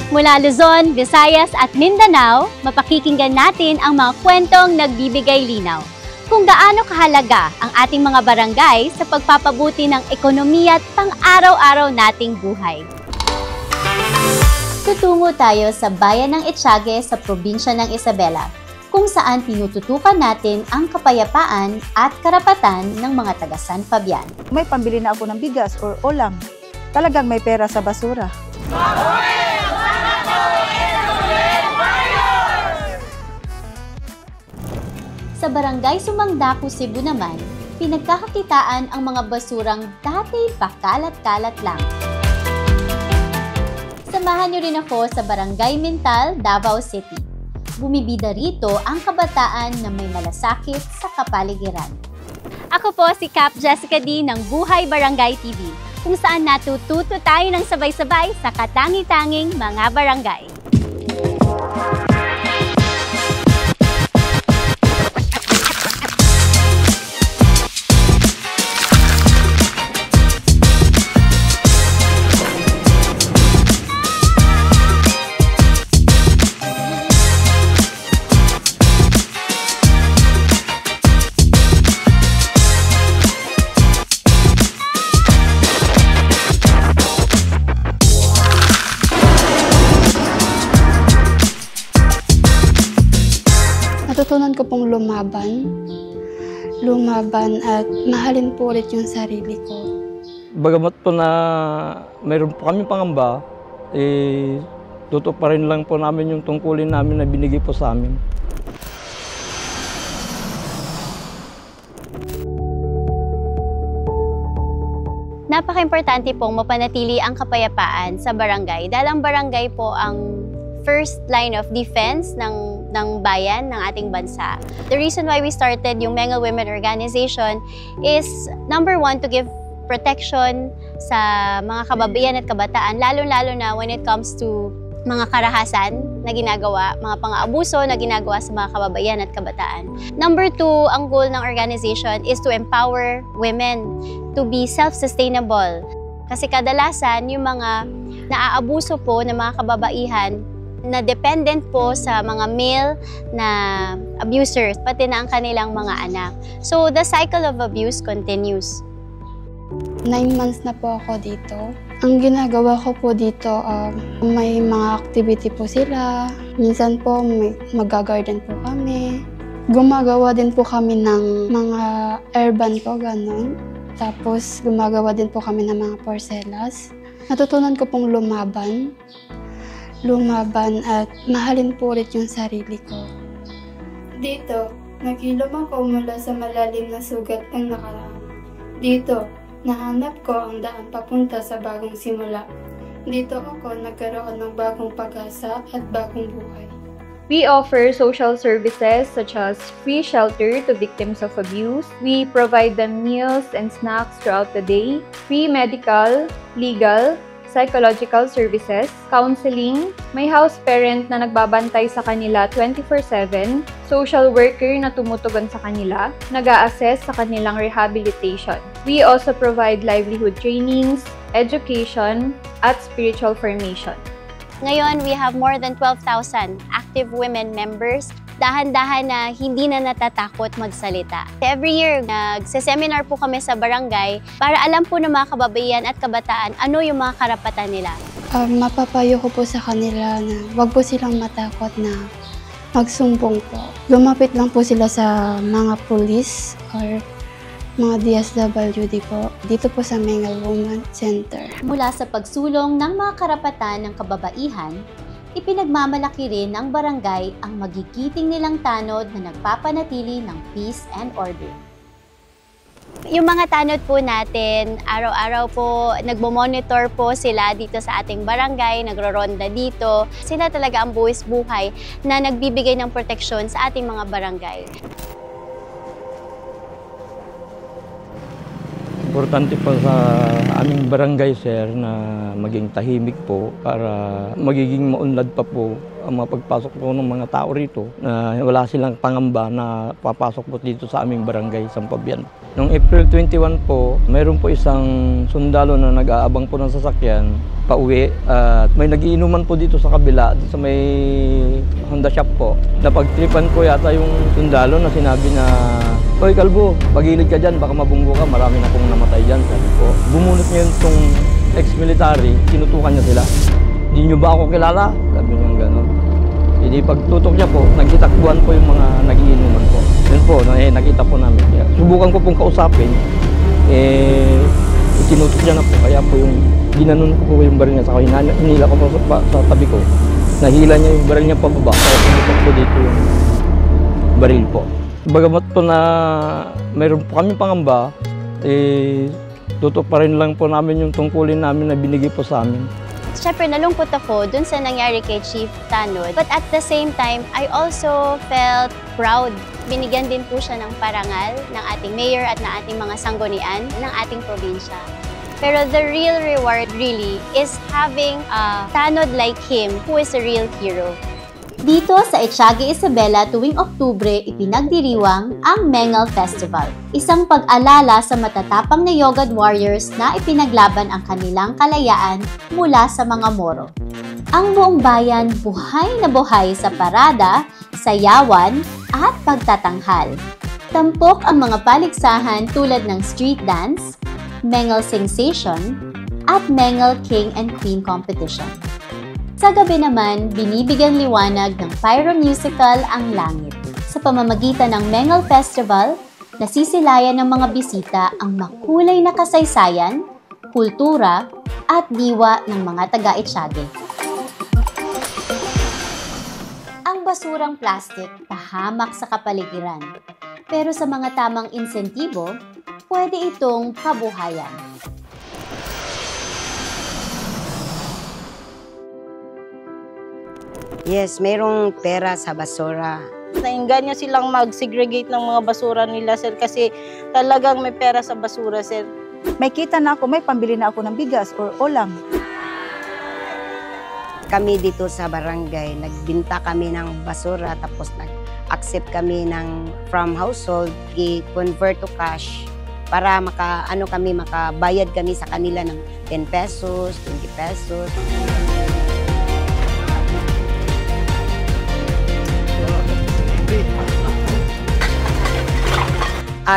Mula Luzon, Visayas at Mindanao, mapakikinggan natin ang mga kwentong nagbibigay linaw. Kung gaano kahalaga ang ating mga barangay sa pagpapabuti ng ekonomiya at pang-araw-araw nating buhay. Tutungo tayo sa bayan ng Etiague sa probinsya ng Isabela, kung saan tinututukan natin ang kapayapaan at karapatan ng mga taga San Fabian. May pambili na ako ng bigas or ulam. Talagang may pera sa basura. Sa barangay Sumangdaku, Cebu naman, pinagkakakitaan ang mga basurang dati pakalat-kalat lang. Samahan niyo rin ako sa Barangay Mintal, Davao City. Bumibida rito ang kabataan na may malasakit sa kapaligiran. Ako po si Cap Jessica D ng Buhay Barangay TV, kung saan natututo tayo ng sabay-sabay sa katangi-tanging mga barangay. Natutunan ko pong lumaban at mahalin po ulit yung sarili ko. Bagamat po na mayroon po kami pangamba, tutuparin lang po namin yung tungkulin namin na binigay po sa amin. Napaka-importante pong mapanatili ang kapayapaan sa barangay dahil ang barangay po ang first line of defense ng bayan, ng ating bansa. The reason why we started yung Mengal Women Organization is number one, to give protection sa mga kababaihan at kabataan, lalo-lalo na when it comes to mga karahasan na ginagawa, mga pang-aabuso na ginagawa sa mga kababaihan at kabataan. Number two, ang goal ng organization is to empower women to be self-sustainable. Kasi kadalasan, yung mga naaabuso po ng mga kababaihan na dependent po sa mga male na abusers, pati na ang kanilang mga anak. So, the cycle of abuse continues. 9 months na po ako dito. Ang ginagawa ko po dito, may mga activity po sila. Minsan po mag-garden po kami. Gumagawa din po kami ng mga urban po, ganun. Tapos gumagawa din po kami ng mga porcelas. Natutunan ko pong lumaban at mahalin po ulit yung sarili ko. Dito, naghilom ako mula sa malalim na sugat ng nakaraan. Dito, nahanap ko ang daan papunta sa bagong simula. Dito ako nagkaroon ng bagong pag-asa at bagong buhay. We offer social services such as free shelter to victims of abuse. We provide them meals and snacks throughout the day, free medical, legal, psychological services, counseling, may house parent na nagbabantay sa kanila 24/7, social worker na tumutugon sa kanila, nag-a-assess sa kanilang rehabilitation. We also provide livelihood trainings, education, at spiritual formation. Ngayon, we have more than 12,000 active women members. Dahan-dahan na hindi na natatakot magsalita. Every year, nagse-seminar po kami sa barangay para alam po ng mga kababaihan at kabataan ano yung mga karapatan nila. Mapapayo ko po sa kanila na wag po silang matakot na magsumbong po. Lumapit lang po sila sa mga police or mga DSWD po, dito po sa Mengal Women Center. Mula sa pagsulong ng mga karapatan ng kababaihan, ipinagmamalaki rin ng barangay ang magigiting nilang tanod na nagpapanatili ng peace and order. Yung mga tanod po natin, araw-araw po, nagmo-monitor po sila dito sa ating barangay, nagro-ronda dito. Sila talaga ang buwis buhay na nagbibigay ng proteksyon sa ating mga barangay. Importante po sa aming barangay, sir, na maging tahimik po para magiging maunlad pa po ang mga pagpasok po ng mga tao rito na wala silang pangamba na papasok po dito sa aming barangay, San Fabian. Noong April 21 po, mayroon po isang sundalo na nag-aabang po ng sasakyan pauwi at may nagiinuman po dito sa kabila, sa may Honda shop po. Napagtripan po yata yung sundalo na sinabi na, "Hoy Kalbo, pagilid ka dyan, baka mabunggo ka, marami na pong namatay dyan." Sabi po. Bumunot niya yung ex-military, tinutukan niya sila. "Hindi niyo ba ako kilala?" Sabi niya gano'n. Hindi pagtutok niya po, nagkitakbuhan po yung mga nagiinuman po. Yun po, nakita po namin. Subukan ko pong kausapin, tinutok niya na po. Kaya po yung ginanon ko po yung baril niya, saka hinila ko po sa tabi ko. Nahila niya yung baril niya pababa, kaya tumutok po dito yung baril po. Bagamat po na mayroon po kami pangamba, tutok pa rin lang po namin yung tungkulin namin na binigay po sa amin. Siyempre, nalungkot ako dun sa nangyari kay Chief Tanod. But at the same time, I also felt proud. Binigyan din po siya ng parangal ng ating mayor at ng ating mga sanggunian ng ating probinsya. Pero the real reward really is having a Tanod like him who is a real hero. Dito sa Etiaga Isabela tuwing Oktubre, ipinagdiriwang ang Mengal Festival. Isang pag-alala sa matatapang na Yogad warriors na ipinaglaban ang kanilang kalayaan mula sa mga Moro. Ang buong bayan buhay na buhay sa parada, sayawan at pagtatanghal. Tampok ang mga paligsahan tulad ng street dance, Mengal Sensation, at Mengal King and Queen competition. Sa gabi naman, binibigyan liwanag ng pyro musical ang langit. Sa pamamagitan ng Mengal Festival, nasisilayan ng mga bisita ang makulay na kasaysayan, kultura, at diwa ng mga taga-Etiaga. Ang basurang plastik pahamak sa kapaligiran, pero sa mga tamang insentibo, pwede itong kabuhayan. Yes, mayroong pera sa basura. Nainganyo silang mag-segregate ng mga basura nila, sir, kasi talagang may pera sa basura, sir. May kita na ako, may pambili na ako ng bigas or ulam. Kami dito sa barangay, nagbinta kami ng basura, tapos nag-accept kami ng from household, i-convert to cash para makabayad kami sa kanila ng 10 pesos, 20 pesos.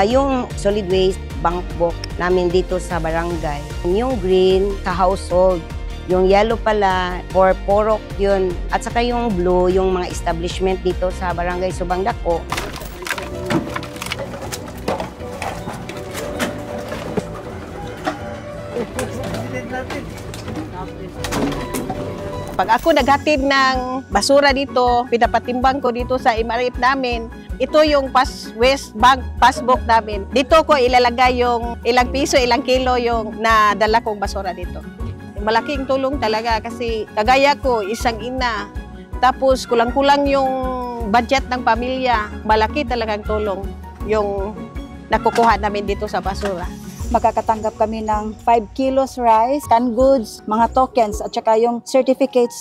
Yung solid waste bank book namin dito sa barangay, yung green sa household, yung yellow pala for porok yun, at saka yung blue, yung mga establishment dito sa barangay Subang Dako. Pag ako naghatid ng basura dito, pinapatimbang ko dito sa MRF namin, ito yung West Bank passbook namin. Dito ko ilalagay yung ilang piso, ilang kilo yung nadala kong basura dito. Malaking tulong talaga kasi kagaya ko, isang ina, tapos kulang-kulang yung budget ng pamilya. Malaki talagang tulong yung nakukuha namin dito sa basura. Makakatanggap kami ng 5 kilos rice, canned goods, mga tokens, at saka yung certificates.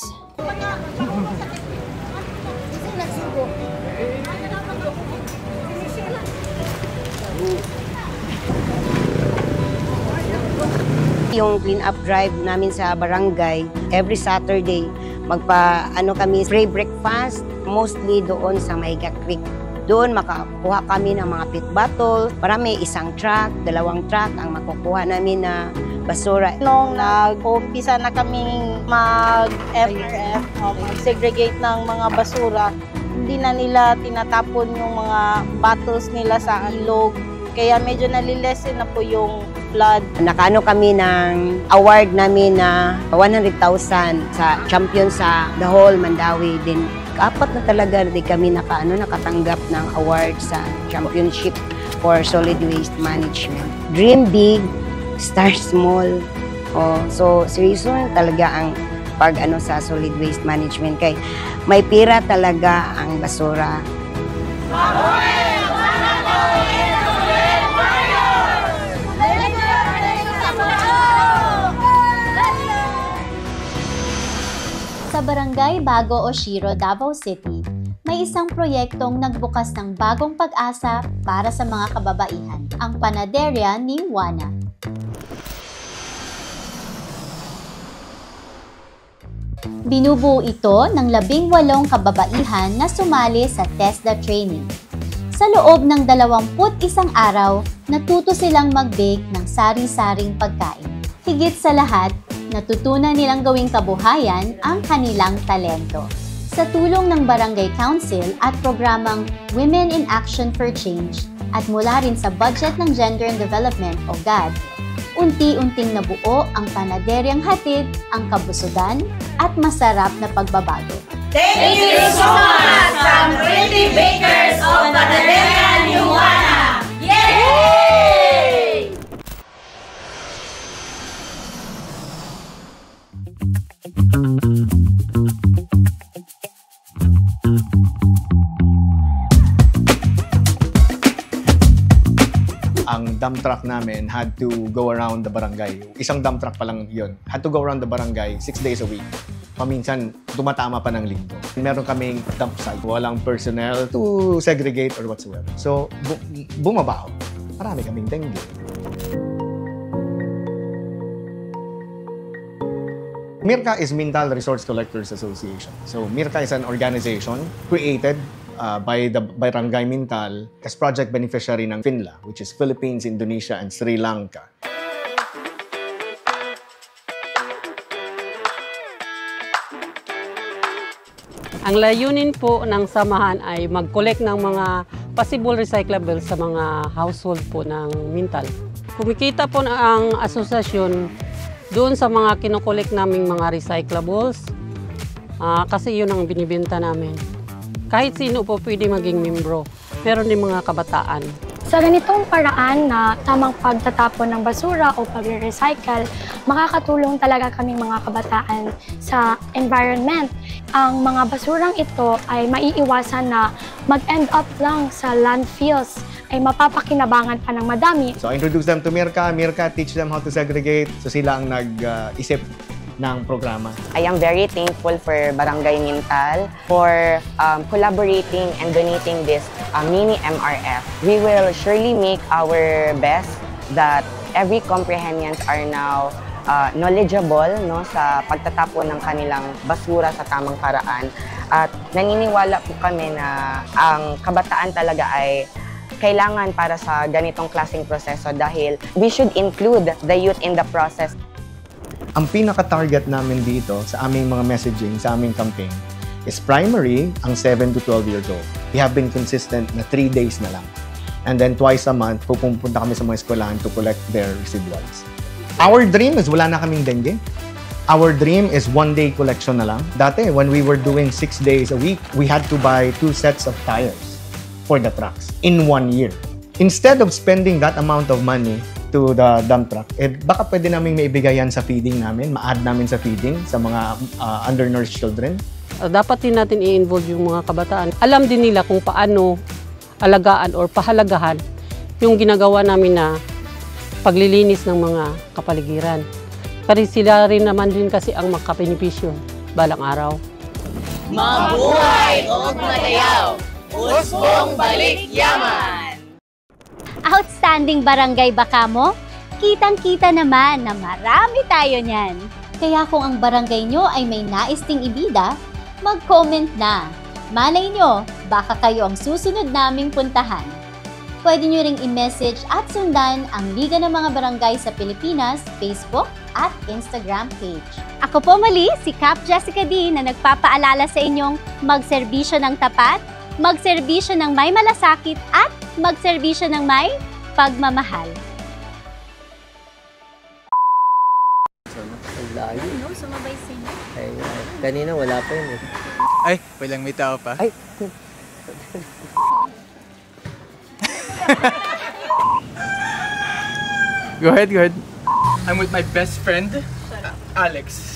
Yung clean up drive namin sa barangay, every Saturday, kami free breakfast, mostly doon sa Mahiga Creek. Doon makakuha kami ng mga pit bottles. Marami, isang truck, 2 truck ang makukuha namin na basura. Nung nag-umpisa na kaming mag-MRF, mag-segregate ng mga basura, hindi na nila tinatapon yung mga bottles nila sa ilog. Kaya medyo nalilesen na po yung flood. Nakaano kami ng award namin na 100,000 sa champion sa The Whole Mandawi. Din 4 na talaga di kami nakatanggap ng award sa championship for solid waste management. Dream big, start small. So seryoso talaga ang sa solid waste management kay may pira talaga ang basura. Sa Barangay Bago Oshiro, Davao City, may may isang proyektong nagbukas ng bagong pag-asa para sa mga kababaihan, ang Panaderia ni Juana. Binubuo ito ng 18 kababaihan na sumali sa TESDA training. Sa loob ng 21 araw, natuto silang mag-bake ng sari-saring pagkain. Higit sa lahat, natutunan nilang gawing kabuhayan ang kanilang talento. Sa tulong ng Barangay Council at programang Women in Action for Change at mula rin sa budget ng Gender and Development o GAD, unti-unting nabuo ang panaderyang hatid ang kabusugan at masarap na pagbabago. Thank you so much from Pretty Bakers of Panaderia ni Juana! Yay! Ang dump truck namin had to go around the barangay. Isang dump truck pa lang yun. Had to go around the barangay 6 days a week. Paminsan, tumatama pa ng linggo. Meron kaming dump site. Walang personnel to segregate or whatsoever. So, bumabaho. Marami kaming dengue. MIRCA is Mintal Resource Collectors Association. So, MIRCA is an organization created by the Barangay Mintal as project beneficiary ng FINLA, which is Philippines, Indonesia, and Sri Lanka. Ang layunin po ng samahan ay mag-collect ng mga possible recyclables sa mga household po ng Mintal. Kumikita po na ang asosasyon doon sa mga kinokollect naming mga recyclables kasi yun ang binibenta namin. Kahit sino po pwede maging membro. Meron din mga kabataan. Sa ganitong paraan na tamang pagtatapon ng basura o pag-recycle, makakatulong talaga kaming mga kabataan sa environment. Ang mga basurang ito ay maiiwasan na mag-end up lang sa landfills, ay mapapakinabangan pa ng madami. So I introduce them to MIRCA. MIRCA teach them how to segregate. So sila ang nag-isip ng programa. I am very thankful for Barangay Mintal for collaborating and donating this mini MRF. We will surely make our best that every comprehensions are now knowledgeable sa pagtatapon ng kanilang basura sa tamang paraan. At naniniwala po kami na ang kabataan talaga ay kailangan para sa ganitong klaseng proseso dahil we should include the youth in the process. Ang pinaka-target namin dito sa aming mga messaging, sa aming campaign, is primary, ang 7 to 12 years old. We have been consistent na 3 days na lang. And then twice a month, pupunta kami sa mga eskwelahan to collect their residuals. Our dream is wala na kaming dengue. Our dream is 1-day collection na lang. Dati, when we were doing 6 days a week, we had to buy 2 sets of tires for the trucks in 1 year. Instead of spending that amount of money to the dump truck, baka pwede namin maibigay yan sa feeding namin, ma-add namin sa feeding sa mga undernourished children. Dapat din natin i-involve yung mga kabataan. Alam din nila kung paano alagaan or pahalagahan yung ginagawa namin na paglilinis ng mga kapaligiran. Kasi sila rin naman din kasi ang makapinipisyo balang araw. Mabuhay o matayaw! Usbong balik yaman! Outstanding barangay ba kamo? Kitang-kita naman na marami tayo niyan. Kaya kung ang barangay nyo ay may nais ding ibida, mag-comment na. Malay nyo, baka kayo ang susunod naming puntahan. Pwede nyo ring i-message at sundan ang Liga ng Mga Barangay sa Pilipinas, Facebook at Instagram page. Ako po muli, si Cap Jessica D na nagpapaalala sa inyong magserbisyo ng tapat, magserbisyo ng may malasakit at magserbisyo ng may pagmamahal. Ang layo. No, sumabay sa'yo. Ay, kanina wala pa yun eh. Ay, walang may tao pa. Ay. Go ahead, go ahead. I'm with my best friend, Alex.